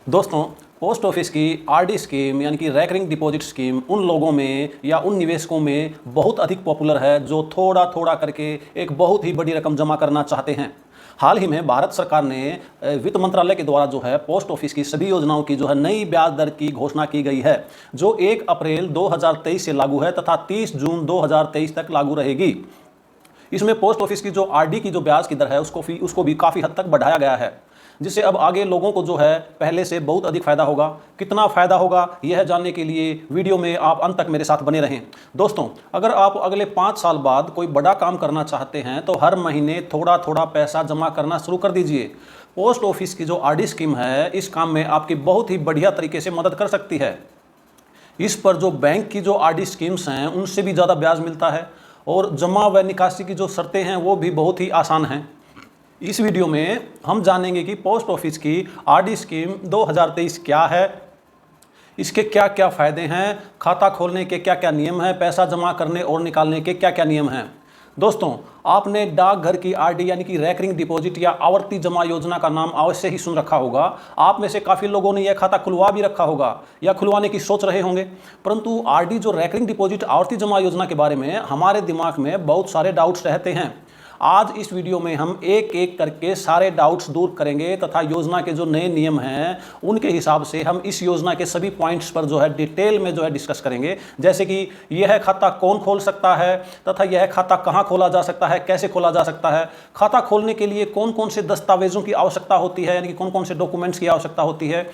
दोस्तों, post office की RD scheme यानी कि रैकरिंग डिपॉजिट स्कीम उन लोगों में या उन निवेशकों में बहुत अधिक पॉपुलर है जो थोड़ा थोड़ा करके एक बहुत ही बड़ी रकम जमा करना चाहते हैं। हाल ही में भारत सरकार ने वित्त मंत्रालय के द्वारा जो है पोस्ट ऑफिस की सभी योजनाओं की जो है नई ब्याज दर की घोषणा की गई है, जो 1 अप्रैल 2023 से लागू है तथा 30 जून 2023 तक लागू रहेगी। इसमें पोस्ट ऑफिस की जो आरडी की जो ब्याज की दर है उसको भी काफ़ी हद तक बढ़ाया गया है, जिससे अब आगे लोगों को जो है पहले से बहुत अधिक फायदा होगा। कितना फायदा होगा यह जानने के लिए वीडियो में आप अंत तक मेरे साथ बने रहें। दोस्तों, अगर आप अगले 5 साल बाद कोई बड़ा काम करना चाहते हैं तो हर महीने थोड़ा थोड़ा पैसा जमा करना शुरू कर दीजिए। पोस्ट ऑफिस की जो आरडी स्कीम है इस काम में आपकी बहुत ही बढ़िया तरीके से मदद कर सकती है। इस पर जो बैंक की जो आरडी स्कीम्स हैं उनसे भी ज़्यादा ब्याज मिलता है और जमा व निकासी की जो शर्तें हैं वो भी बहुत ही आसान हैं। इस वीडियो में हम जानेंगे कि पोस्ट ऑफिस की आरडी स्कीम 2023 क्या है, इसके क्या क्या फ़ायदे हैं, खाता खोलने के क्या क्या नियम हैं, पैसा जमा करने और निकालने के क्या क्या नियम हैं। दोस्तों, आपने डाकघर की आरडी यानी कि रैकरिंग डिपॉजिट या आवर्ती जमा योजना का नाम अवश्य ही सुन रखा होगा। आप में से काफ़ी लोगों ने यह खाता खुलवा भी रखा होगा या खुलवाने की सोच रहे होंगे, परंतु आरडी जो रैकरिंग डिपॉजिट आवर्ती जमा योजना के बारे में हमारे दिमाग में बहुत सारे डाउट्स रहते हैं। आज इस वीडियो में हम एक एक करके सारे डाउट्स दूर करेंगे तथा योजना के जो नए नियम हैं उनके हिसाब से हम इस योजना के सभी पॉइंट्स पर जो है डिटेल में जो है डिस्कस करेंगे। जैसे कि यह खाता कौन खोल सकता है तथा यह खाता कहां खोला जा सकता है, कैसे खोला जा सकता है, खाता खोलने के लिए कौन कौन से दस्तावेजों की आवश्यकता होती है, यानी कि कौन कौन से डॉक्यूमेंट्स की आवश्यकता होती है,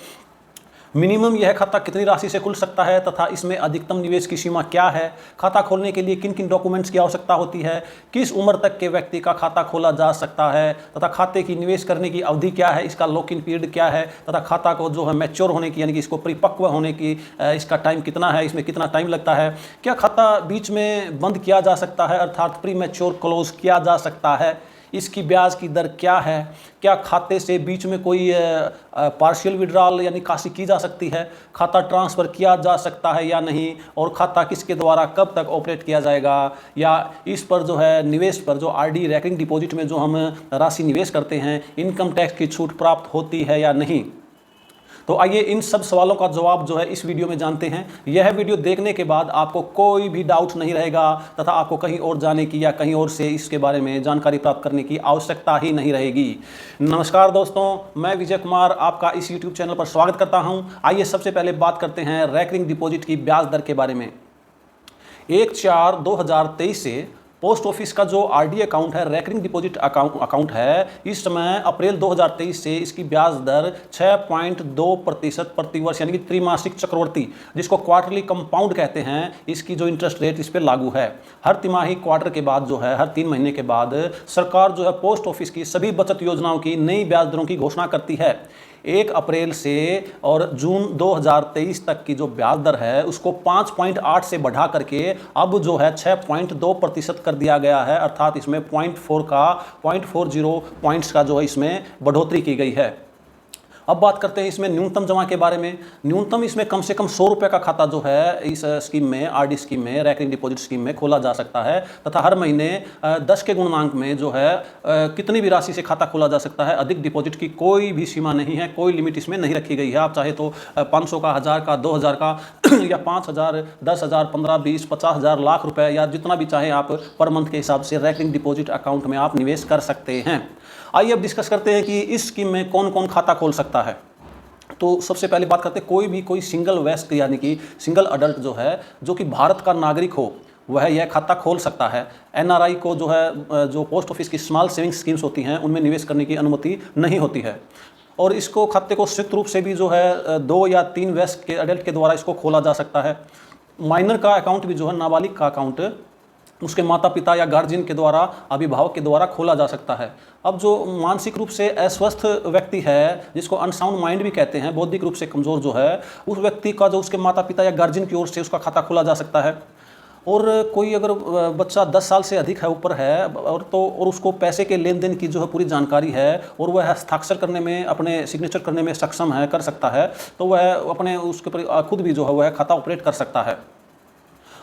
मिनिमम यह खाता कितनी राशि से खुल सकता है तथा इसमें अधिकतम निवेश की सीमा क्या है, खाता खोलने के लिए किन किन डॉक्यूमेंट्स की आवश्यकता होती है, किस उम्र तक के व्यक्ति का खाता खोला जा सकता है तथा खाते की निवेश करने की अवधि क्या है, इसका लॉक इन पीरियड क्या है तथा खाता को जो है मैच्योर होने की यानी कि इसको परिपक्व होने की इसका टाइम कितना है, इसमें कितना टाइम लगता है, क्या खाता बीच में बंद किया जा सकता है अर्थात प्री मैच्योर क्लोज किया जा सकता है, इसकी ब्याज की दर क्या है, क्या खाते से बीच में कोई पार्शियल विड्रॉल या निकासी की जा सकती है, खाता ट्रांसफ़र किया जा सकता है या नहीं, और खाता किसके द्वारा कब तक ऑपरेट किया जाएगा, या इस पर जो है निवेश पर जो आरडी रैकरिंग डिपॉजिट में जो हम राशि निवेश करते हैं इनकम टैक्स की छूट प्राप्त होती है या नहीं। तो आइए इन सब सवालों का जवाब जो है इस वीडियो में जानते हैं। यह वीडियो देखने के बाद आपको कोई भी डाउट नहीं रहेगा तथा आपको कहीं और जाने की या कहीं और से इसके बारे में जानकारी प्राप्त करने की आवश्यकता ही नहीं रहेगी। नमस्कार दोस्तों, मैं विजय कुमार आपका इस यूट्यूब चैनल पर स्वागत करता हूं। आइए सबसे पहले बात करते हैं रैकरिंग डिपॉजिट की ब्याज दर के बारे में। 1/4/2023 से पोस्ट ऑफिस का जो आरडी अकाउंट है, रैकरिंग डिपॉजिट अकाउंट है, इस समय अप्रैल 2023 से इसकी ब्याज दर 6.2% प्रति वर्ष यानी कि त्रैमासिक चक्रवर्ती, जिसको क्वार्टरली कंपाउंड कहते हैं, इसकी जो इंटरेस्ट रेट इस पर लागू है। हर तिमाही क्वार्टर के बाद जो है हर 3 महीने के बाद सरकार जो है पोस्ट ऑफिस की सभी बचत योजनाओं की नई ब्याज दरों की घोषणा करती है। 1 अप्रैल से और जून 2023 तक की जो ब्याज दर है उसको 5.8 से बढ़ा करके अब जो है 6.2% कर दिया गया है, अर्थात इसमें 0.40 पॉइंट्स का जो है इसमें बढ़ोतरी की गई है। अब बात करते हैं इसमें न्यूनतम जमा के बारे में। न्यूनतम इसमें कम से कम 100 रुपये का खाता जो है इस स्कीम में, आरडी स्कीम में, रैकरिंग डिपॉजिट स्कीम में खोला जा सकता है तथा हर महीने 10 के गुणनांक में जो है कितनी भी राशि से खाता खोला जा सकता है। अधिक डिपॉजिट की कोई भी सीमा नहीं है, कोई लिमिट इसमें नहीं रखी गई है। आप चाहे तो 500 का, 1000 का, 2000 का या 5000, 10,000, 15, 20, 50,000, लाख रुपए या जितना भी चाहे आप पर मंथ के हिसाब से रैकरिंग डिपॉजिट अकाउंट में आप निवेश कर सकते हैं। आइए अब डिस्कस करते हैं कि इस स्कीम में कौन कौन खाता खोल सकता है। तो सबसे पहले बात करते हैं कोई सिंगल वयस्क यानी कि सिंगल अडल्ट जो है, जो कि भारत का नागरिक हो, वह यह खाता खोल सकता है। एनआरआई को जो है जो पोस्ट ऑफिस की स्मॉल सेविंग्स स्कीम्स होती हैं उनमें निवेश करने की अनुमति नहीं होती है, और इसको खाते को संयुक्त रूप से भी जो है 2 या 3 वयस्क के अडल्ट के द्वारा इसको खोला जा सकता है। माइनर का अकाउंट भी जो है, नाबालिग का अकाउंट, उसके माता पिता या गार्जियन के द्वारा, अभिभावक के द्वारा खोला जा सकता है। अब जो मानसिक रूप से अस्वस्थ व्यक्ति है, जिसको अनसाउंड माइंड भी कहते हैं, बौद्धिक रूप से कमज़ोर जो है, उस व्यक्ति का जो उसके माता पिता या गार्जियन की ओर से उसका खाता खोला जा सकता है। और कोई अगर बच्चा 10 साल से अधिक है, ऊपर है, और उसको पैसे के लेन देन की जो है पूरी जानकारी है और वह हस्ताक्षर करने में, अपने सिग्नेचर करने में सक्षम है, कर सकता है, तो वह अपने उसके खुद भी जो है वह खाता ऑपरेट कर सकता है।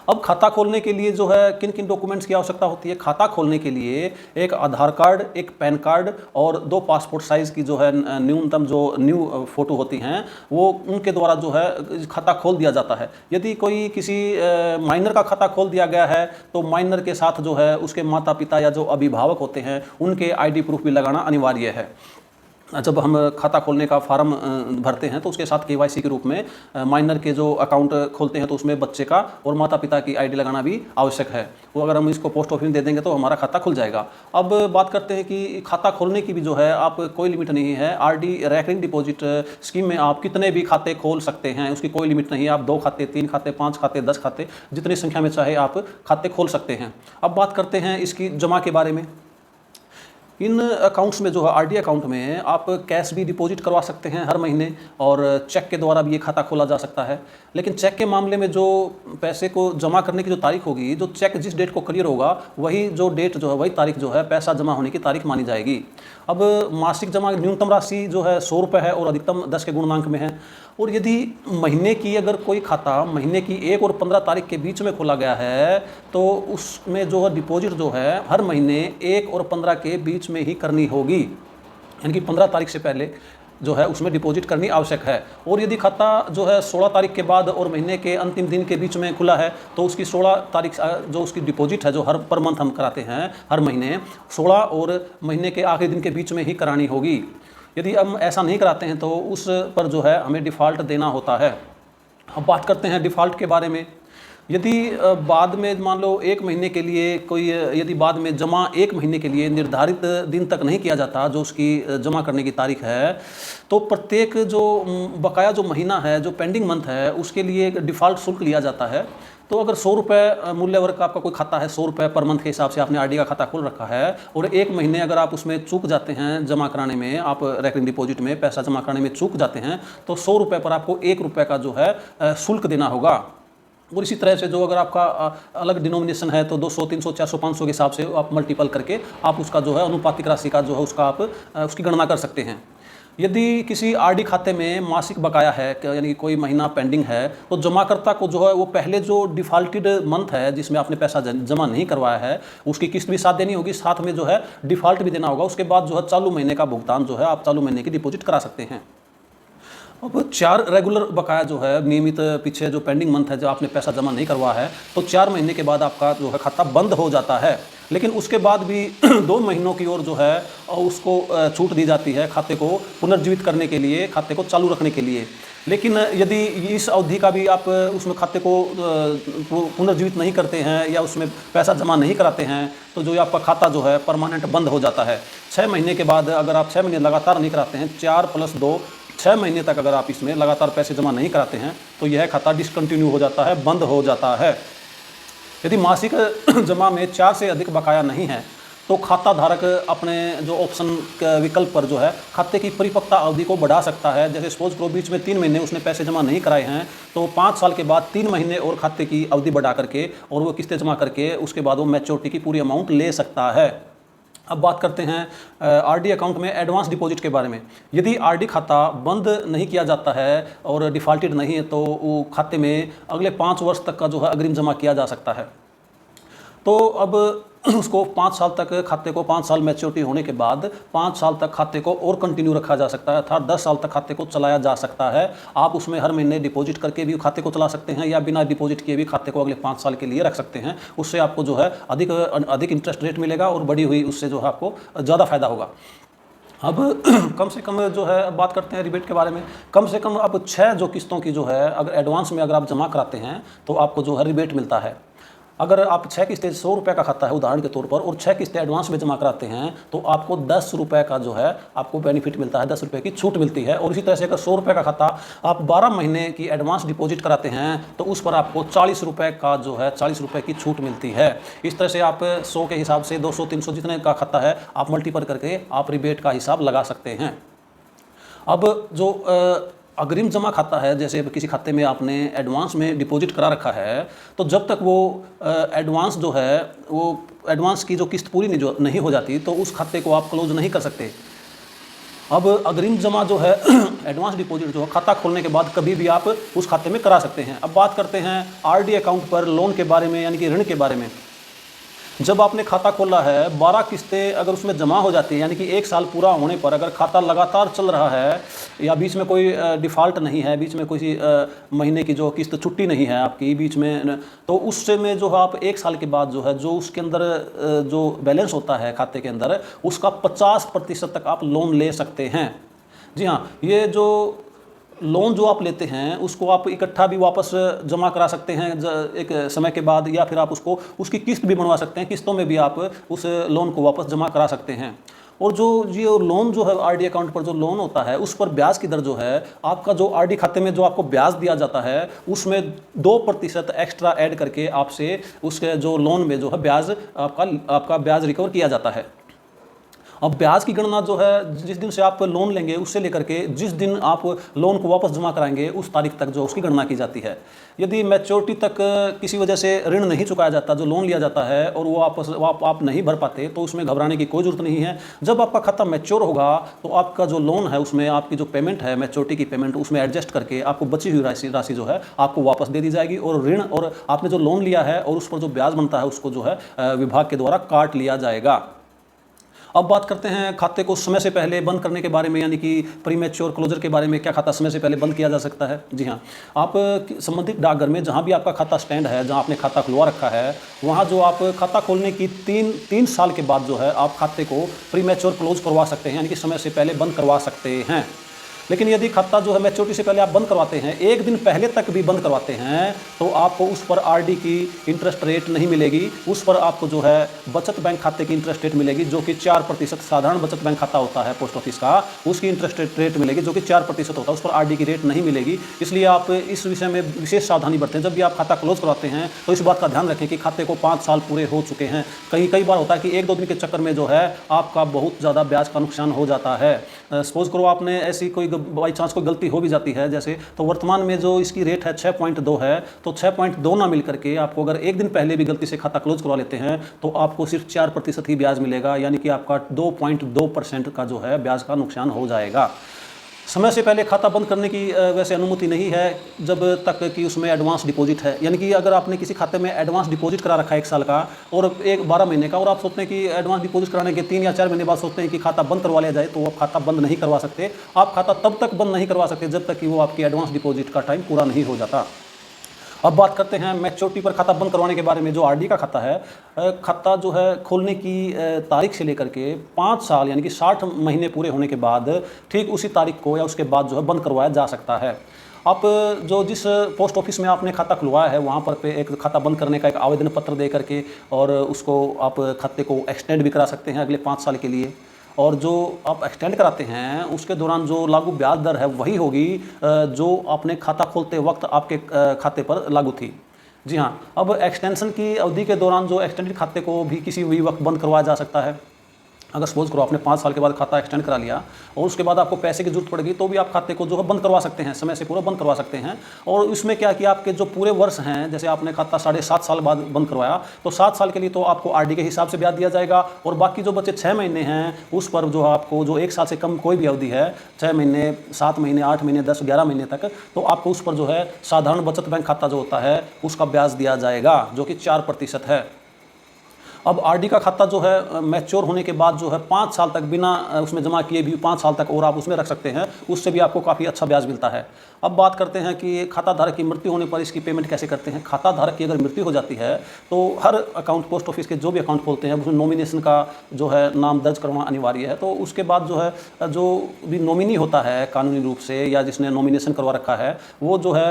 अब खाता खोलने के लिए जो है किन किन डॉक्यूमेंट्स की आवश्यकता होती है? खाता खोलने के लिए एक आधार कार्ड, एक पैन कार्ड और 2 पासपोर्ट साइज़ की जो है न्यूनतम जो न्यू फ़ोटो होती हैं, वो उनके द्वारा जो है खाता खोल दिया जाता है। यदि कोई किसी माइनर का खाता खोल दिया गया है तो माइनर के साथ जो है उसके माता पिता या जो अभिभावक होते हैं उनके आईडी प्रूफ भी लगाना अनिवार्य है। जब हम खाता खोलने का फॉर्म भरते हैं तो उसके साथ केवाईसी के रूप में माइनर के जो अकाउंट खोलते हैं तो उसमें बच्चे का और माता पिता की आईडी लगाना भी आवश्यक है। वो अगर हम इसको पोस्ट ऑफिस में दे देंगे तो हमारा खाता खुल जाएगा। अब बात करते हैं कि खाता खोलने की भी जो है आप कोई लिमिट नहीं है। आरडी रैकरिंग डिपॉजिट स्कीम में आप कितने भी खाते खोल सकते हैं, उसकी कोई लिमिट नहीं है। आप 2 खाते, 3 खाते, 5 खाते, 10 खाते, जितनी संख्या में चाहे आप खाते खोल सकते हैं। अब बात करते हैं इसकी जमा के बारे में। इन अकाउंट्स में जो है आरडी अकाउंट में आप कैश भी डिपॉजिट करवा सकते हैं हर महीने और चेक के द्वारा भी ये खाता खोला जा सकता है। लेकिन चेक के मामले में जो पैसे को जमा करने की जो तारीख होगी, जो चेक जिस डेट को क्लियर होगा वही जो डेट जो है वही तारीख जो है पैसा जमा होने की तारीख मानी जाएगी। अब मासिक जमा न्यूनतम राशि जो है 100 रुपये है और अधिकतम 10 के गुणनांक में है। और यदि महीने की अगर कोई खाता महीने की 1 और 15 तारीख के बीच में खोला गया है तो उसमें जो है डिपॉजिट जो है हर महीने 1 और 15 के बीच में ही करनी होगी, यानी कि 15 तारीख से पहले जो है उसमें डिपॉजिट करनी आवश्यक है। और यदि खाता जो है 16 तारीख के बाद और महीने के अंतिम दिन के बीच में खुला है तो उसकी 16 तारीख जो उसकी डिपॉजिट है जो हर पर मंथ हम कराते हैं हर महीने 16 और महीने के आखिरी दिन के बीच में ही करानी होगी। यदि हम ऐसा नहीं कराते हैं तो उस पर जो है हमें डिफ़ॉल्ट देना होता है। अब बात करते हैं डिफ़ॉल्ट के बारे में। यदि बाद में मान लो 1 महीने के लिए कोई यदि बाद में जमा 1 महीने के लिए निर्धारित दिन तक नहीं किया जाता जो उसकी जमा करने की तारीख है, तो प्रत्येक जो बकाया जो महीना है जो पेंडिंग मंथ है उसके लिए एक डिफ़ॉल्ट शुल्क लिया जाता है। तो अगर 100 रुपये मूल्य वर्ग का आपका कोई खाता है, 100 रुपये पर मंथ के हिसाब से आपने आरडी का खाता खोल रखा है और 1 महीने अगर आप उसमें चूक जाते हैं जमा कराने में, आप रैकरिंग डिपॉजिट में पैसा जमा कराने में चूक जाते हैं तो 100 रुपये पर आपको 1 रुपये का जो है शुल्क देना होगा। और इसी तरह से जो अगर आपका अलग डिनोमिनेशन है तो 200, 300, 400, 500 के हिसाब से आप मल्टीपल करके आप उसका जो है अनुपातिक राशि का जो है उसका आप उसकी गणना कर सकते हैं। यदि किसी आरडी खाते में मासिक बकाया है यानी कि कोई महीना पेंडिंग है तो जमाकर्ता को जो है वो पहले जो डिफ़ॉल्टेड मंथ है जिसमें आपने पैसा जमा नहीं करवाया है उसकी किस्त भी साथ देनी होगी, साथ में जो है डिफ़ॉल्ट भी देना होगा। उसके बाद जो है चालू महीने का भुगतान जो है आप चालू महीने की डिपॉजिट करा सकते हैं। अब 4 रेगुलर बकाया जो है नियमित पीछे जो पेंडिंग मंथ है जो आपने पैसा जमा नहीं करवा है तो 4 महीने के बाद आपका जो है खाता बंद हो जाता है। लेकिन उसके बाद भी 2 महीनों की ओर जो है उसको छूट दी जाती है खाते को पुनर्जीवित करने के लिए, खाते को चालू रखने के लिए। लेकिन यदि इस अवधि का भी आप उसमें खाते को पुनर्जीवित नहीं करते हैं या उसमें पैसा जमा नहीं कराते हैं तो जो आपका खाता जो है परमानेंट बंद हो जाता है। 6 महीने के बाद अगर आप 6 महीने लगातार नहीं कराते हैं, 4 + 2 6 महीने तक अगर आप इसमें लगातार पैसे जमा नहीं कराते हैं तो यह खाता डिसकंटिन्यू हो जाता है, बंद हो जाता है। यदि मासिक जमा में 4 से अधिक बकाया नहीं है तो खाता धारक अपने जो ऑप्शन विकल्प पर जो है खाते की परिपक्वता अवधि को बढ़ा सकता है। जैसे सपोज करो बीच में 3 महीने उसने पैसे जमा नहीं कराए हैं तो 5 साल के बाद 3 महीने और खाते की अवधि बढ़ा करके और वो किस्तें जमा करके उसके बाद वो मैच्योरिटी की पूरी अमाउंट ले सकता है। अब बात करते हैं आरडी अकाउंट में एडवांस डिपॉजिट के बारे में। यदि आरडी खाता बंद नहीं किया जाता है और डिफ़ॉल्टेड नहीं है तो वो खाते में अगले 5 वर्ष तक का जो है अग्रिम जमा किया जा सकता है। तो अब उसको 5 साल तक खाते को 5 साल मैच्योरिटी होने के बाद 5 साल तक खाते को और कंटिन्यू रखा जा सकता है, अर्थात 10 साल तक खाते को चलाया जा सकता है। आप उसमें हर महीने डिपॉजिट करके भी खाते को चला सकते हैं या बिना डिपॉजिट किए भी खाते को अगले 5 साल के लिए रख सकते हैं। उससे आपको जो है अधिक इंटरेस्ट रेट मिलेगा और बढ़ी हुई उससे जो है आपको ज़्यादा फायदा होगा। अब कम से कम जो है अब बात करते हैं रिबेट के बारे में। कम से कम अब 6 जो किस्तों की जो है अगर एडवांस में अगर आप जमा कराते हैं तो आपको जो है रिबेट मिलता है। अगर आप 6 किस्तें 100 रुपये का खाता है उदाहरण के तौर पर और 6 किस्तें एडवांस में जमा कराते हैं तो आपको 10 रुपये का जो है आपको बेनिफिट मिलता है, 10 रुपये की छूट मिलती है। और इसी तरह से अगर 100 रुपये का खाता आप 12 महीने की एडवांस डिपॉजिट कराते हैं तो उस पर आपको 40 रुपये का जो है 40 रुपये की छूट मिलती है। इस तरह से आप 100 के हिसाब से 200, 300 जितने का खाता है आप मल्टीपल करके आप रिबेट का हिसाब लगा सकते हैं। अब जो अग्रिम जमा खाता है, जैसे किसी खाते में आपने एडवांस में डिपॉजिट करा रखा है तो जब तक वो एडवांस जो है वो एडवांस की जो किस्त पूरी नहीं हो जाती तो उस खाते को आप क्लोज नहीं कर सकते। अब अग्रिम जमा जो है एडवांस डिपॉजिट जो है खाता खोलने के बाद कभी भी आप उस खाते में करा सकते हैं। अब बात करते हैं आरडी अकाउंट पर लोन के बारे में, यानी कि ऋण के बारे में। जब आपने खाता खोला है, 12 किस्तें अगर उसमें जमा हो जाती है, यानी कि 1 साल पूरा होने पर अगर खाता लगातार चल रहा है या बीच में कोई डिफ़ॉल्ट नहीं है, बीच में कोई महीने की जो किस्त छुट्टी नहीं है आपकी बीच में, तो उससे में जो है आप 1 साल के बाद जो है जो उसके अंदर जो बैलेंस होता है खाते के अंदर, उसका 50% तक आप लोन ले सकते हैं। जी हाँ, ये जो लोन जो आप लेते हैं उसको आप इकट्ठा भी वापस जमा करा सकते हैं एक समय के बाद, या फिर आप उसको उसकी किस्त भी बनवा सकते हैं, किस्तों में भी आप उस लोन को वापस जमा करा सकते हैं। और जो ये लोन जो है आरडी अकाउंट पर जो लोन होता है उस पर ब्याज की दर जो है, आपका जो आरडी खाते में जो आपको ब्याज दिया जाता है उसमें 2% एक्स्ट्रा ऐड करके आपसे उसके जो लोन में जो है ब्याज आपका ब्याज रिकवर किया जाता है। अब ब्याज की गणना जो है जिस दिन से आप लोन लेंगे उससे लेकर के जिस दिन आप लोन को वापस जमा कराएंगे उस तारीख तक जो उसकी गणना की जाती है। यदि मैच्योरिटी तक किसी वजह से ऋण नहीं चुकाया जाता, जो लोन लिया जाता है, और वो आप नहीं भर पाते, तो उसमें घबराने की कोई ज़रूरत नहीं है। जब आपका खाता मैच्योर होगा तो आपका जो लोन है उसमें आपकी जो पेमेंट है, मैच्योरिटी की पेमेंट, उसमें एडजस्ट करके आपको बची हुई राशि जो है आपको वापस दे दी जाएगी, और ऋण और आपने जो लोन लिया है और उस पर जो ब्याज बनता है उसको जो है विभाग के द्वारा काट लिया जाएगा। अब बात करते हैं खाते को समय से पहले बंद करने के बारे में, यानी कि प्री मैच्योर क्लोजर के बारे में। क्या खाता समय से पहले बंद किया जा सकता है? जी हाँ, आप संबंधित डाकघर में जहाँ भी आपका खाता स्टैंड है, जहाँ आपने खाता खुलवा रखा है, वहाँ जो आप खाता खोलने की तीन साल के बाद जो है आप खाते को प्री मैच्योर क्लोज करवा सकते हैं, यानी कि समय से पहले बंद करवा सकते हैं। लेकिन यदि खाता जो है मैच्योरिटी से पहले आप बंद करवाते हैं, 1 दिन पहले तक भी बंद करवाते हैं, तो आपको उस पर आरडी की इंटरेस्ट रेट नहीं मिलेगी, उस पर आपको जो है बचत बैंक खाते की इंटरेस्ट रेट मिलेगी, जो कि 4%। साधारण बचत बैंक खाता होता है पोस्ट ऑफिस का, उसकी इंटरेस्ट रेट मिलेगी जो कि 4% होता है, उस पर आरडी की रेट नहीं मिलेगी। इसलिए आप इस विषय में विशेष सावधानी बरतें। जब भी आप खाता क्लोज करवाते हैं तो इस बात का ध्यान रखें कि खाते को 5 साल पूरे हो चुके हैं। कई बार होता है कि 1-2 दिन के चक्कर में जो है आपका बहुत ज़्यादा ब्याज का नुकसान हो जाता है। सपोज करो आपने ऐसी कोई बाई चांस कोई गलती हो भी जाती है जैसे, तो वर्तमान में जो इसकी रेट है 6.2 है, तो 6.2 ना मिल करके आपको अगर 1 दिन पहले भी गलती से खाता क्लोज करवा लेते हैं तो आपको सिर्फ 4% ही ब्याज मिलेगा, यानी कि आपका 2.2% का जो है ब्याज का नुकसान हो जाएगा। समय से पहले खाता बंद करने की वैसे अनुमति नहीं है जब तक कि उसमें एडवांस डिपॉजिट है, यानी कि अगर आपने किसी खाते में एडवांस डिपॉजिट करा रखा है 1 साल का और 12 महीने का, और आप सोचते हैं कि एडवांस डिपॉजिट कराने के 3 या 4 महीने बाद सोचते हैं कि खाता बंद करवा लिया जाए, तो आप खाता बंद नहीं करवा सकते। आप खाता तब तक बंद नहीं करवा सकते जब तक कि वो आपकी एडवांस डिपॉजिट का टाइम पूरा नहीं हो जाता। अब बात करते हैं मैच्योरिटी पर खाता बंद करवाने के बारे में। जो आरडी का खाता है, खाता जो है खोलने की तारीख से लेकर के 5 साल यानी कि 60 महीने पूरे होने के बाद ठीक उसी तारीख को या उसके बाद जो है बंद करवाया जा सकता है। आप जो जिस पोस्ट ऑफिस में आपने खाता खुलवाया है वहाँ पर एक खाता बंद करने का एक आवेदन पत्र दे करके और उसको आप खाते को एक्सटेंड भी करा सकते हैं अगले 5 साल के लिए। और जो आप एक्सटेंड कराते हैं उसके दौरान जो लागू ब्याज दर है वही होगी जो आपने खाता खोलते वक्त आपके खाते पर लागू थी। जी हाँ, अब एक्सटेंशन की अवधि के दौरान जो एक्सटेंडेड खाते को भी किसी भी वक्त बंद करवाया जा सकता है। अगर सपोज करो आपने 5 साल के बाद खाता एक्सटेंड करा लिया और उसके बाद आपको पैसे की जरूरत पड़ेगी तो भी आप खाते को जो है बंद करवा सकते हैं, समय से पूरा बंद करवा सकते हैं। और इसमें क्या कि आपके जो पूरे वर्ष हैं, जैसे आपने खाता 7.5 साल बाद बंद करवाया तो 7 साल के लिए तो आपको आरडी के हिसाब से ब्याज दिया जाएगा, और बाकी जो बचे 6 महीने हैं उस पर जो आपको जो 1 साल से कम कोई भी अवधि है, 6 महीने, 7 महीने, 8 महीने, 10, 11 महीने तक, तो आपको उस पर जो है साधारण बचत बैंक खाता जो होता है उसका ब्याज दिया जाएगा जो कि 4% है। अब आरडी का खाता जो है मैच्योर होने के बाद जो है 5 साल तक बिना उसमें जमा किए भी 5 साल तक और आप उसमें रख सकते हैं, उससे भी आपको काफ़ी अच्छा ब्याज मिलता है। अब बात करते हैं कि खाता धारक की मृत्यु होने पर इसकी पेमेंट कैसे करते हैं। खाता धारक की अगर मृत्यु हो जाती है तो हर अकाउंट, पोस्ट ऑफिस के जो भी अकाउंट खोलते हैं उसमें नॉमिनेशन का जो है नाम दर्ज करना अनिवार्य है। तो उसके बाद जो है जो भी नॉमिनी होता है कानूनी रूप से या जिसने नॉमिनेशन करवा रखा है वो जो है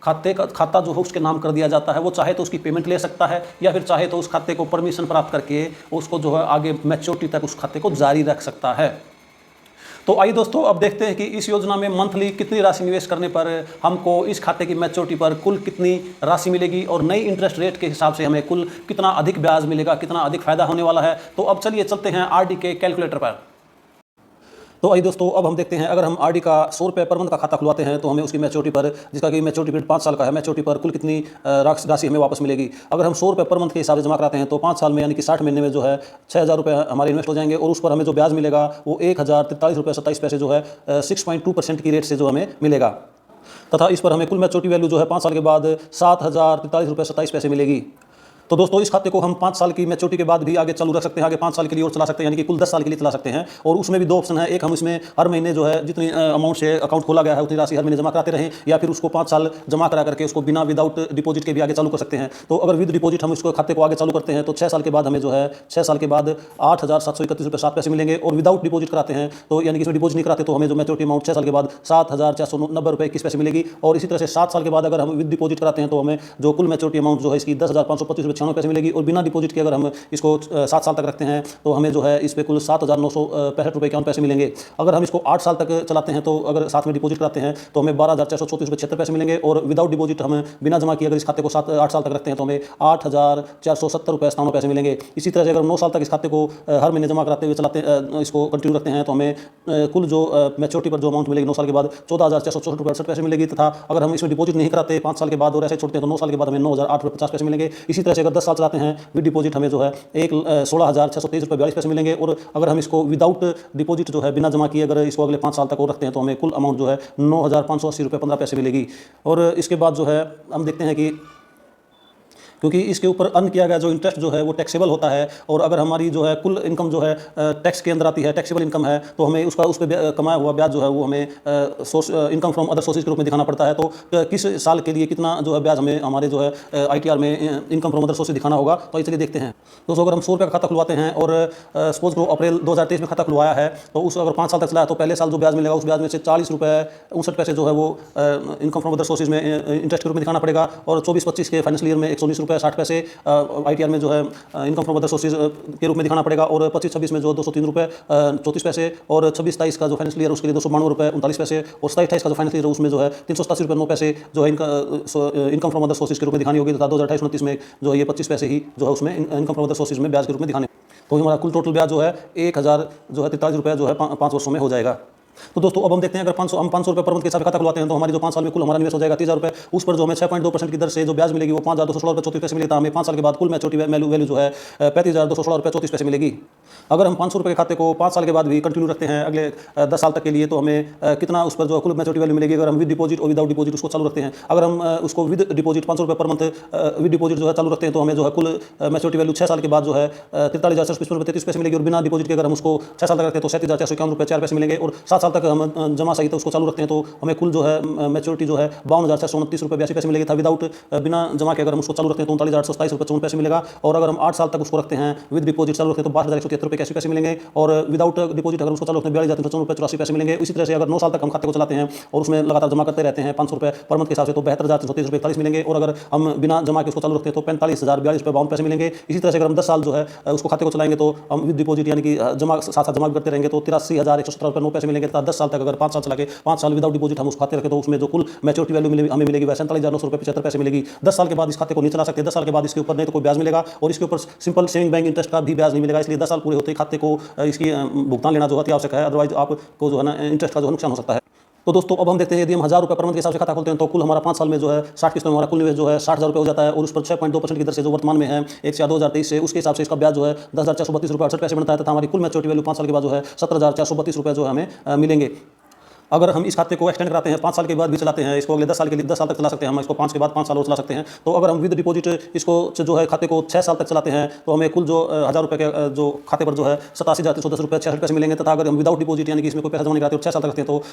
खाता जो है उसके नाम कर दिया जाता है। वो चाहे तो उसकी पेमेंट ले सकता है या फिर चाहे तो उस खाते को परमिशन प्राप्त करके उसको जो है आगे मैच्योरिटी तक उस खाते को जारी रख सकता है। तो आइए दोस्तों, अब देखते हैं कि इस योजना में मंथली कितनी राशि निवेश करने पर हमको इस खाते की मैच्योरिटी पर कुल कितनी राशि मिलेगी और नई इंटरेस्ट रेट के हिसाब से हमें कुल कितना अधिक ब्याज मिलेगा, कितना अधिक फायदा होने वाला है। तो अब चलिए चलते हैं आरडी के कैलकुलेटर पर। तो आइए दोस्तों, अब हम देखते हैं अगर हम आरडी का 100 रुपये पर मंथ का खाता खुलवाते हैं तो हमें उसकी मैच्योरिटी पर, जिसका कि मैच्योरिटी पीरियड 5 साल का है, मैच्योरिटी पर कुल कितनी राशि हमें वापस मिलेगी। अगर हम 100 रुपये पर मंथ के हिसाब से जमा कराते हैं तो 5 साल में यानी कि 60 महीने में जो है 6000 रुपये हमारे इन्वेस्ट हो जाएंगे और उस पर हमें जो ब्याज मिलेगा वो 1043.27 रुपये जो है 6.2% की रेट से जो हमें मिलेगा, तथा इस पर हमें कुल मैच्योरिटी वैल्यू जो है 5 साल के बाद 7043.27 रुपये मिलेगी। तो दोस्तों, इस खाते को हम 5 साल की मैच्योरिटी के बाद भी आगे चालू रख सकते हैं, आगे 5 साल के लिए और चला सकते हैं, यानी कि कुल 10 साल के लिए चला सकते हैं। और उसमें भी 2 ऑप्शन है, एक हम इसमें हर महीने जो है जितनी अमाउंट से अकाउंट खोला गया है उतनी राशि हर महीने जमा कराते रहें, या फिर उसको 5 साल जमा करा करके उसको बिना विदाउट डिपॉजिट के भी आगे चालू कर सकते हैं। तो अगर विद डिपॉजिट हम इसको खाते को आगे चालू करते हैं तो 6 साल के बाद हमें जो है 6 साल के बाद 8731.7 रुपये मिलेंगे, और विदाउट डिपॉजिट कराते हैं तो यानी कि इसमें डिपॉजिट नहीं कराते तो हमें जो मैच्योरिटी अमाउंट 6 साल के बाद 7490.21 मिलेगी। और इसी तरह से 7 साल के बाद अगर हम विद डिपॉजिट कराते हैं तो हमें जो कुल मैच्योरिटी अमाउंट जो है इसकी 10,525.96 मिलेगी, और बिना डिपॉजिट के अगर हम इसको 7 साल तक रखते हैं तो हमें जो है इस पे कुल 7,965.51 मिलेंगे। अगर हम इसको 8 साल तक चलाते हैं तो अगर साथ में डिपॉजिट कराते हैं तो हमें 12,434.76 मिलेंगे, और विदाउट डिपॉजिट हम बिना जमा किए अगर इस खाते को 8 साल तक रखते हैं तो हमें 8,470.97 मिलेंगे। इसी तरह से अगर हम 9 साल तक इस खाते को हर महीने जमा कराते हुए चलाते इसको कंटिन्यू रखते हैं तो हमें कुल जो मैच्योरिटी पर जो अमाउंट मिलेगी 9 साल के बाद 14,464.68 मिलेगी, तथा अगर हम इसमें डिपॉजिट नहीं कराते 5 साल के बाद और ऐसे छोड़ते हैं तो 9 साल के बाद हमें 9,008.50 मिलेंगे। इसी तरह से अगर 10 साल चलाते हैं विद डिपॉजिट हमें जो है 16,623.42 मिलेंगे, और अगर हम इसको विदाउट डिपॉजिट जो है बिना जमा किए अगर इसको अगले 5 साल तक और रखते हैं तो हमें कुल अमाउंट जो है 9,580.15 मिलेगी। और इसके बाद जो है हम देखते हैं कि क्योंकि इसके ऊपर अर्न किया गया जो इंटरेस्ट जो है वो टैक्सेबल होता है, और अगर हमारी जो है कुल इनकम जो है टैक्स के अंदर आती है, टैक्सेबल इनकम है, तो हमें उस पर कमाया हुआ ब्याज जो है वो हमें source income from other sources के रूप में दिखाना पड़ता है। तो किस साल के लिए कितना जो है ब्याज हमें हमारे जो है ITR में इनकम फ्रॉम अदर सोर्सेज दिखाना होगा, तो इसलिए देखते हैं। दोस्तों, अगर हम 100 रुपये का खाता खुलवाते हैं और सपोज करो अप्रैल 2023 में खाता खुलवाया है, तो उस अगर 5 साल तक चला है तो पहले साल जो ब्याज मिलेगा उस ब्याज में से 40.59 रुपये जो है वो इनकम फ्रॉम अदर सोर्सेज में इंटरेस्ट के रूप में दिखाना पड़ेगा, और 24-25 के फाइनेंशियल ईयर में 119.60 ITR में जो है इनकम फ्रॉम अदर सोर्सेज के रूप में दिखाना पड़ेगा, और 25-26 में जो 203.34 और 26-27 का जो फाइनेंशियल ईयर उसके लिए 292.39, और 27-28 का जो फाइनेंशियल ईयर उसमें जो है 387.09 जो है इनकम फ्रॉम अदर सोर्सेज के रूप में दिखानी होगी, तथा 2028-29 में जो है ये 25 पैसे ही जो है उसमें इनकम फ्रॉम अदर सोर्सेज में ब्याज के रूप में दिखाने। तो हमारा कुल टोटल ब्याज जो है 1043 रुपये जो है 5 वर्षों में हो जाएगा। तो दोस्तों, अब हम देखते हैं अगर 500 रुपये पर मंथ के हिसाब से खाता खुलवाते हैं तो हमारी जो 5 साल में कुल हमारा निवेश हो जाएगा 30,000 रुपये, उस पर जो हमें 6.2% की दर से जो ब्याज मिलेगी वो 5,216.34 मिलेगा। हमें 5 साल के बाद कुल मैच्योरिटी वैल्यू जो है 35,216.34 मिलेगी। अगर हम 500 रुपये के खाते को 5 साल के बाद भी कंटिन्यू रखते हैं अगले 10 साल तक के लिए, तो हमें कितना उस पर जो कुल मैच्योरिटी वैल्यू मिलेगी अगर हम विद डिपॉजिट और विदाउट डिपॉजिट उसको चालू रखते हैं। अगर हम उसको विद डिपॉजिट 500 रुपये पर मंथ विद डिपॉजिट जो है चालू रखते हैं तो हमें जो है कुल मैच्योरिटी वैल्यू 6 साल के बाद जो है 43,455.33 मिलेगी, और बिना डिपॉजिट के अगर हम उसको 6 साल तक रखते हैं तो 37,451.04 मिलेंगे, और 7 साल तक हम जमा सहित उसको चालू रखते हैं तो हमें कुल जो है मैच्योरिटी जो है 52,629.82 मिलेगी था। विदाउट बिना जमा के अगर हम उसको चालू रखते हैं तो 39,827.54 मिलेगा, और अगर हम 8 साल तक उसको रखते हैं विद डिपॉजिट चालू रखते हैं तो 62,173.81 मिलेंगे, और विदाउट डिपॉजिट अगर उसको चालू रखते हैं 42,354.84 मिलेंगे। इसी तरह से अगर 9 साल तक हम खाते को चलाते हैं और उसमें लगातार जमा करते रहते हैं 500 रुपये पर मंथ के हिसाब से तो 72,330.41 मिलेंगे, और अगर हम बिना जमा के उसको चालू रखते हैं तो 45,042.52 मिलेंगे। इसी तरह से अगर हम 10 साल जो है उसको खाते को चलाएंगे तो हम विद डिपॉजिट यानी कि जमा साथ जमा करते रहेंगे तो 83,117.09 मिलेंगे, तथा 10 साल तक अगर 5 साल चला के 5 साल विदाउट डिपॉजिट हम उस खाते रखें तो उसमें जो कुल मैच्योरिटी वैल्यू हमें मिलेगी वह 47,900.75 मिलेगी। 10 साल के बाद इस खाते को नहीं चला सकते, 10 साल के बाद इसके ऊपर नहीं तो कोई ब्याज मिलेगा, और इसके ऊपर सिंपल सेविंग बैंक इंटरेस्ट का भी ब्याज नहीं मिलेगा। इसलिए 10 साल पूरे होते ही खाते को इसकी भुगतान लेना जो अति आवश्यक है, अदरवाइज आपको जो है ना इंटरेस्ट का जो नुकसान हो सकता है। तो दोस्तों, अब हम देखते हैं यदि हम 1000 रुपये पर मंथ के हिसाब से खाता खोलते हैं तो कुल हमारा 5 साल में जो है 60 किस्तों में हमारा कुल निवेश जो है 60,000 रुपये हो जाता है, और उस पर 6.2% की दर से जो वर्तमान में है 1/2023 से उसके हिसाब से इसका ब्याज जो है 10,432.68 बनता है, तथा हमारी कुल मैच्योरिटी वैल्यू 5 साल के बाद जो है 17,432 रुपये जो हमें मिलेंगे। अगर हम इस खाते को एक्सटेंड कराते हैं 5 साल के बाद भी चलाते हैं, इसको अगले 10 साल के लिए 10 साल तक चला सकते हैं, हम इसको 5 के बाद 5 साल और चला सकते हैं। तो अगर हम विद डिपॉजिट इसको जो है खाते को 6 साल तक चलाते हैं तो हमें कुल जो 1000 रुपये के जो खाते पर जो है 87,310.66 मिलेंगे, तथा अगर हम विदाउट डिपॉजिट यानी कि इसमें कोई पैसा जमा नहीं कराते और 6 साल तक रखते हैं तो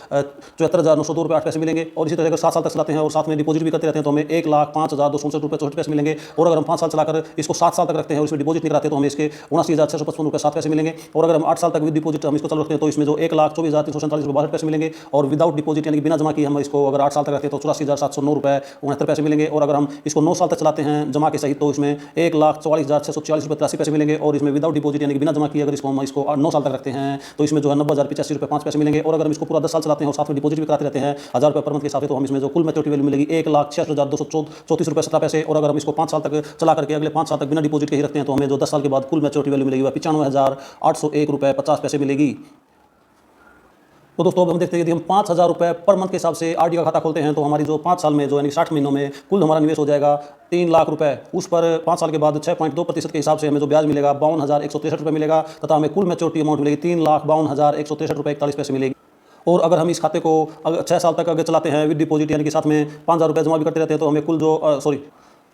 74,902.08 मिलेंगे। और इसी तरह अगर 7 साल तक चलाते हैं और साथ में डिपॉजिट भी करते रहते हैं तो हमें 1,05,264.64 मिलेंगे, और अगर हम 5 साल चलाकर इसको 7 साल तक रखते हैं और इसमें डिपॉजिट नहीं कराते तो हमें इसके 79,655.07 मिलेंगे, और अगर हम 8 साल तक विद डिपॉजिट हम इसको चालू रखते हैं तो इसमें जो 1,24,347.62 मिलेंगे, और विदाउट डिपॉजिट यानी कि बिना जमा किए हम इसको अगर 8 साल तक रखते हैं तो 84,709.69 मिलेंगे, और अगर हम इसको 9 साल तक चलाते हैं जमा के सहित तो इसमें 1,44,646.83 मिलेंगे, और इसमें विदाउट डिपॉजिट यानी कि बिना जमा किए अगर हम इसको 9 साल तक रखते हैं तो इसमें जो है 90,085.05 मिलेंगे, और अगर हम इसको पूरा 10 साल चलाते हैं और साथ में डिपॉजिट भी कराते रहते हैं 1000 रुपये पर मंथ के हिसाब से तो हम इसमें जो कुल मैच्योरिटी वैल्यू मिलेगी 1,66,234.17, और अगर हम इसको 5 साल तक चला करके अगले 5 साल तक बिना डिपॉजिट के ही रखते हैं तो हमें जो 10 साल के बाद कुल मैच्योरिटी वैल्यू मिलेगी वह 95,801.50 मिलेगी। तो दोस्तों अब हम देखते हैं यदि हम 5,000 रुपये पर मंथ के हिसाब से आरडी का खाता खोलते हैं तो हमारी जो 5 साल में जो यानी 60 महीनों में कुल हमारा निवेश हो जाएगा 3 लाख रुपए। उस पर 5 साल के बाद 6.2% के हिसाब से हमें जो ब्याज मिलेगा 52,163 रुपये मिलेगा तथा हमें कुल मैच्योरिटी अमाउंट मिलेगी 3,52,163 रुपये 41 पैसे मिलेगी। और अगर हम इस खाते को अगर 6 साल तक अगर चलाते हैं विद डिपॉजिट यानी कि साथ में 5,000 रुपये जमा भी करते रहते हैं तो हमें कुल जो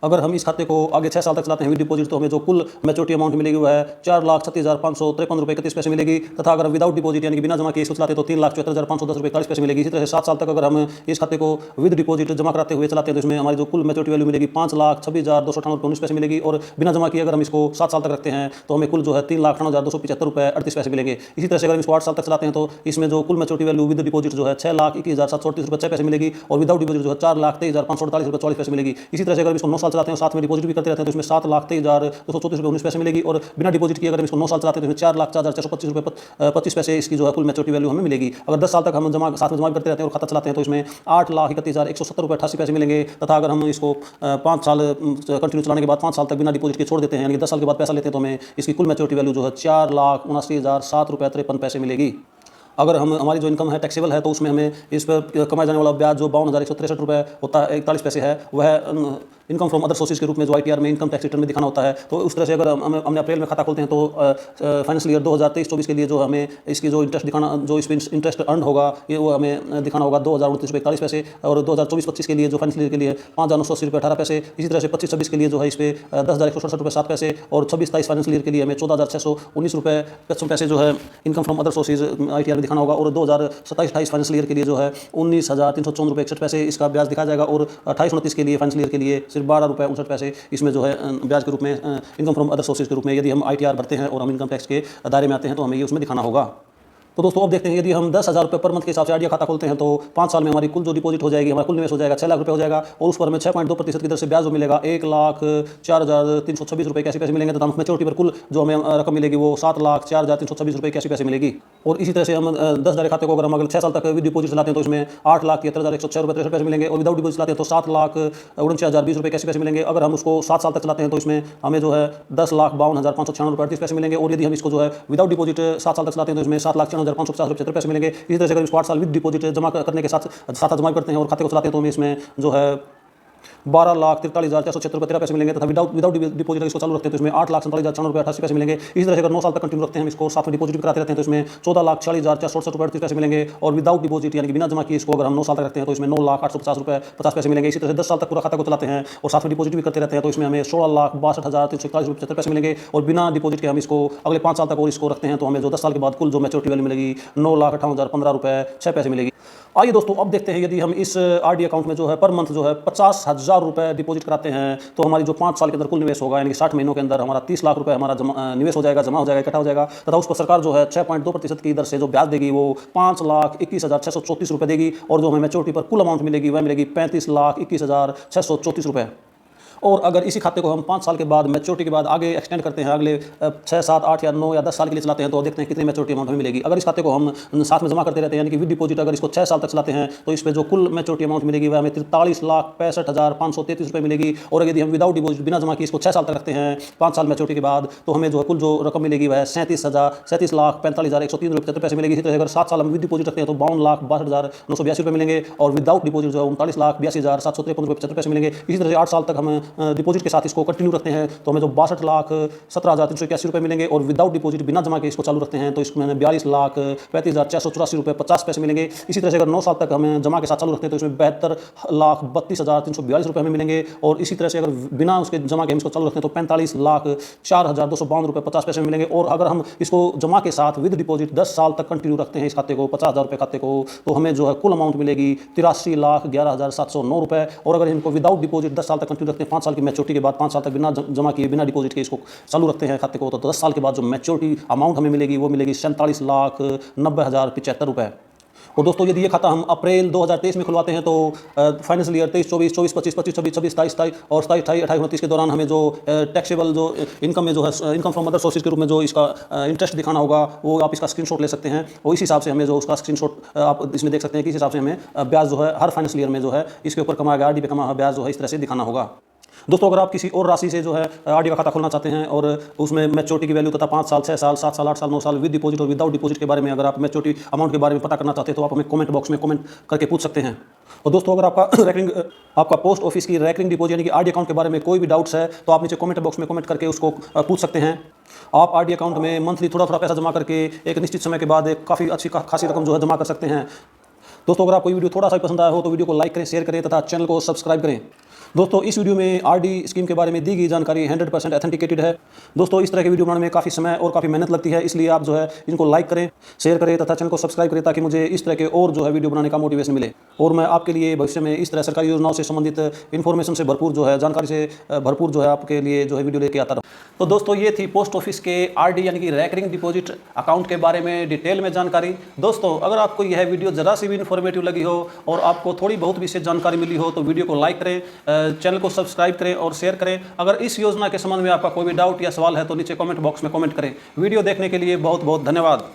अगर हम इस खाते को आगे 6 साल तक चलाते हैं विद डिपॉजिट तो हमें जो कुल मैच्योरिटी अमाउंट मिलेगी वो है 4,36,553 रुपये 31 पैसे मिलेगी। तथा अगर हम विदाउट डिपॉजिट यानी कि बिना जमा किए इसको चलाते हैं तो 3,74,510 रुपये 41 पैसे मिलेगी। इसी तरह से 7 साल तक अगर हम इस खाते को विद डिपॉजिट जमा कराते हुए चलाते हैं तो इसमें हमारी जो कुल मैच्योरिटी वैल्यू मिलेगी 5,26,298 रुपये 19 पैसे मिलेगी। और बिना जमा किए अगर हम इसको 7 साल तक रखते हैं तो हमें कुल जो है 3,98,275 रुपये 38 पैसे मिलेंगे। इसी तरह से अगर हम इसको 8 साल तक चलाते हैं तो इसमें जो कुल मैच्योरिटी वैल्यू विद डिपॉजिट जो है 6,21,738 रुपये 6 पैसे मिलेगी और विदाउट डिपॉजिट जो है 4,23,548 रुपये 44 पैसे मिलेगी। इसी तरह से अगर इसको 9 साल चलाते हैं साथ में डिपॉजिट भी करते रहते हैं तो इसमें 7,23,234 रुपये 19 पैसे मिलेगी। और बिना डिपॉजिट किए अगर इसको 9 साल चलाते हैं तो इसमें 4,04,425 रुपये 25 पैसे इसकी जो है कुल मैच्योरिटी वैल्यू हमें मिलेगी। अगर 10 साल तक हम साथ में जमा करते रहते हैं और खाता चलाते हैं तो इसमें 8,31,170 रुपये 88 पैसे मिलेंगे। तथा अगर हम इसको 5 साल कंटिन्यू चलाने के बाद 5 साल तक बिना डिपॉजिट के छोड़ देते हैं यानी कि 10 साल के बाद पैसा लेते हैं तो हमें इसकी कुल मैच्योरिटी वैल्यू जो है 4,79,007 रुपये 53 पैसे मिलेगी। अगर हम हमारी जो इनकम है टैक्सेबल है तो उसमें हमें इस पर कमाए जाने वाला ब्याज जो 52,163 रुपये होता है 41 पैसे है वह इनकम फ्रॉम अदर सोर्सेज के रूप में जो ITR में इनकम टैक्स रिटर्न में दिखाना होता है। तो उस तरह से अगर हमने अप्रैल में खाता खोलते हैं तो फाइनेंशियल ईयर 2023-24 के लिए जो हमें इसकी जो इंटरेस्ट दिखाना जो इस पर इंटरेस्ट अर्न होगा ये वो हमें दिखाना होगा 2,029 रुपये 41 पैसे। और 2024-25 के लिए जो फाइनेंशियल ईयर के लिए 5,980 रुपये 18 पैसे। इसी तरह से 25-26 के लिए जो है इस पर 10,167 रुपये 7 पैसे। और 26-27 फाइनेंशियल ईयर के लिए हमें 14,619 रुपये 55 पैसे जो है income from other sources ITR में दिखाना होगा। और 2027-28 फाइनेंशियल ईयर के लिए जो है 19,354 रुपये 61 पैसे इसका ब्याज दिखाया जाएगा। और 28-29 के लिए फाइनेंशियल ईयर के लिए सिर्फ 12 रुपये 59 पैसे इसमें जो है ब्याज के रूप में इनकम फ्रॉम अदर सोर्सेज के रूप में यदि हम ITR भरते हैं और हम इनकम टैक्स के दायरे में आते हैं तो हमें ये उसमें दिखाना होगा। तो दोस्तों अब देखते हैं यदि हम 10,000 रुपये पर मंथ के हिसाब से आरडी खाता खोलते हैं तो 5 साल में हमारी कुल जो डिपॉजिट हो जाएगी हमारा कुल निवेश हो जाएगा 6 लाख रुपये हो जाएगा। और उस पर हमें 6.2% की दर से ब्याज जो मिलेगा 1,04,326 रुपये 81 पैसे मिलेंगे। तथा मैच्योरिटी पर कुल जो हमें रकम मिलेगी वो 7,04,326 रुपये 81 पैसे मिलेगी। और इसी तरह से हम 10,000 खाते को अगर हम अगर 6 साल तक विद डिपॉजिट चलाते हैं तो इसमें 8,73,106 रुपये 63 पैसे मिलेंगे। और विदाउट डिपॉजिट चलाते हैं तो 7,49,020 रुपये 81 पैसे मिलेंगे। अगर हम उसको 7 साल तक चलाते हैं तो इसमें हमें जो है 10,52,596 रुपये 38 पैसे मिलेंगे। और यदि हम इसको जो है विदाउट डिपॉजिट 7 साल तक चलाते हैं तो इसमें 7,96,550 रुपये 73 पैसे मिलेंगे। इसी तरह से अगर इसको 8 साल विद डिपॉजिट जमा करने के साथ जमा करते हैं और खाते को चलाते हैं तो हमें इसमें जो है 12,43,476 रुपये 13 पैसे मिलेंगे। तथा विदाउट डिपॉजिट इसको चालू रखते हैं तो इसमें 8,47,498 रुपये 88 पैसे मिलेंगे। इसी तरह से अगर 9 साल तक कंटिन्यू रखते हैं हम इसको साथ में डिपॉजिट भी कराते रहते हैं तो इसमें 14,46,467 रुपये 38 पैसे मिलेंगे। और विदाउट डिपॉजिट यानी कि बिना जमा किए इसको अगर हम 9 साल तक रखते हैं तो इसमें 9,850 रुपये 50 पैसे मिलेंगे। इसी तरह से 10 साल तक पूरा खाता को चलाते हैं और साथ में डिपॉजिट भी करते रहते हैं तो इसमें हमें 16,62,341 रुपये 75 पैसे मिलेंगे। और बिना डिपॉजिट के हम इसको अगले 5 साल तक और इसको रखते हैं तो हमें जो 10 साल के बाद कुल जो मैच्योरिटी वैल्यू मिलेगी 9,58,015 रुपये 6 पैसे मिलेगी। आइए दोस्तों अब देखते हैं यदि हम इस आरडी अकाउंट में जो है पर मंथ जो है 50,000 रुपये डिपॉजिट कराते हैं तो हमारी जो 5 साल के अंदर कुल निवेश होगा यानी कि 60 महीनों के अंदर हमारा 30 लाख रुपये हमारा निवेश हो जाएगा जमा हो जाएगा इकट्ठा हो जाएगा। तथा उस पर सरकार जो है 6.2% की दर से जो ब्याज देगी वो 5,21,634 रुपये देगी। और जो हमें मैच्योरिटी पर कुल अमाउंट मिलेगी वह मिलेगी 35,21,634 रुपये। और अगर इसी खाते को हम 5 साल के बाद मैच्योरिटी के बाद आगे एक्सटेंड करते हैं अगले 6, 7, 8 या 9 या 10 साल के लिए चलाते हैं तो देखते हैं कितनी मैच्योरिटी अमाउंट हमें मिलेगी। अगर इस खाते को हम साथ में जमा करते रहते हैं यानी कि विद डिपॉजिट अगर इसको 6 साल तक चलाते हैं तो इस पर जो कुल मैच्योरिटी अमाउंट मिलेगी वह हमें 43,65,533 रुपये मिलेगी। और यदि हम विदाउट डिपॉजिट बिना जमा किए इसको 6 साल तक रखते हैं 5 साल मैच्योरिटी के बाद तो हमें जो कुल जो रकम मिलेगी वह 37,45,103 रुपये मिलेगी। इसी तरह अगर 7 साल हम विद डिपॉजिट रखते हैं तो 52,62,982 रुपये मिलेंगे। और विदाउट डिपॉजिट जो है 39,82,753 रुपये पैसे मिलेंगे। इसी तरह से 8 साल तक हम डिपॉजिट के साथ इसको कंटिन्यू रखते हैं तो हमें जो 62,17,381 रुपये मिलेंगे। और विदाउट डिपॉजिट बिना जमा के इसको चालू रखते हैं तो इसमें हमें 42,35,484 रुपये 50 पैसे मिलेंगे। इसी तरह से अगर 9 साल तक हमें जमा के साथ चालू रखते हैं तो इसमें 72,32,342 रुपये हमें मिलेंगे। और इसी तरह से अगर बिना उसके जमा के हम इसको चालू रखते हैं तो 45,04,252 रुपये 50 पैसे मिलेंगे। और अगर हम इसको जमा के साथ विद डिपॉजिट 10 साल तक कंटिन्यू रखते हैं इस खाते को 50,000 रुपये खाते को तो हमें जो है कुल अमाउंट मिलेगी 83,11,709 रुपये। और अगर इनको विदाउट डिपॉजिट 10 साल तक कंटिन्यू रखते हैं 5 साल की मैच्योरिटी के बाद 5 साल तक बिना जमा किए बिना डिपॉजिट के इसको चालू रखते हैं खाते को तो 10 साल के बाद जो मैच्योरिटी अमाउंट हमें मिलेगी वो मिलेगी 47,90,075 रुपये। और दोस्तों यदि ये खाता हम अप्रैल 2023 में खुलवाते हैं तो फाइनेंशियल ईयर 23-24, 24-25, 25-26, 26-27 और 27-28, 28-29 के दौरान हमें जो टैक्सेबल जो इनकम में जो है इनकम फ्रॉम अदर सोर्सेज के रूप में जो इसका इंटरेस्ट दिखाना होगा वो आप इसका स्क्रीनशॉट ले सकते हैं। और इस हिसाब से हमें जो उसका स्क्रीनशॉट आप इसमें देख सकते हैं कि इस हिसाब से हमें ब्याज जो है हर फाइनेंशियल ईयर में जो है इसके ऊपर कमाया गया आरडी पे कमा हुआ ब्याज जो है इस तरह से दिखाना होगा। दोस्तों अगर आप किसी और राशि से जो है आरडी का खाता खोलना चाहते हैं और उसमें मैच्योरिटी की वैल्यू तथा 5 साल 6 साल 7 साल 8 साल 9 साल विद डिपॉजिट और विदाउट डिपॉजिट के बारे में अगर आप मैच्योरिटी अमाउंट के बारे में पता करना चाहते हैं तो आप हमें कमेंट बॉक्स में कमेंट करके पूछ सकते हैं। और दोस्तों अगर आपका पोस्ट ऑफिस की रैकरिंग डिपॉजिट यानी कि आरडी अकाउंट के बारे में कोई भी डाउट्स है तो आप नीचे कमेंट बॉक्स में कमेंट करके उसको पूछ सकते हैं। आप आरडी अकाउंट में मंथली थोड़ा थोड़ा पैसा जमा करके एक निश्चित समय के बाद एक काफ़ी अच्छी खासी रकम जो है जमा कर सकते हैं। दोस्तों अगर आपको वीडियो थोड़ा सा पसंद आया हो तो वीडियो को लाइक करें, शेयर करें तथा चैनल को सब्सक्राइब करें। दोस्तों इस वीडियो में आरडी स्कीम के बारे में दी गई जानकारी 100% ऑथेंटिकेटेड है। दोस्तों इस तरह के वीडियो बनाने में काफ़ी समय और काफ़ी मेहनत लगती है, इसलिए आप जो है इनको लाइक करें, शेयर करें तथा चैनल को सब्सक्राइब करें ताकि मुझे इस तरह के और जो है वीडियो बनाने का मोटिवेशन मिले और मैं आपके लिए भविष्य में इस तरह सरकारी योजनाओं से संबंधित इन्फॉर्मेशन से भरपूर जो है जानकारी से भरपूर जो है आपके लिए जो है वीडियो लेके आता रहूँ। तो दोस्तों ये थी पोस्ट ऑफिस के आरडी यानी कि रैकरिंग डिपॉजिट अकाउंट के बारे में डिटेल में जानकारी। दोस्तों अगर आपको यह वीडियो ज़रा सी भी इन्फॉर्मेटिव लगी हो और आपको थोड़ी बहुत विशेष जानकारी मिली हो तो वीडियो को लाइक करें, चैनल को सब्सक्राइब करें और शेयर करें। अगर इस योजना के संबंध में आपका कोई भी डाउट या सवाल है तो नीचे कमेंट बॉक्स में कमेंट करें। वीडियो देखने के लिए बहुत बहुत धन्यवाद।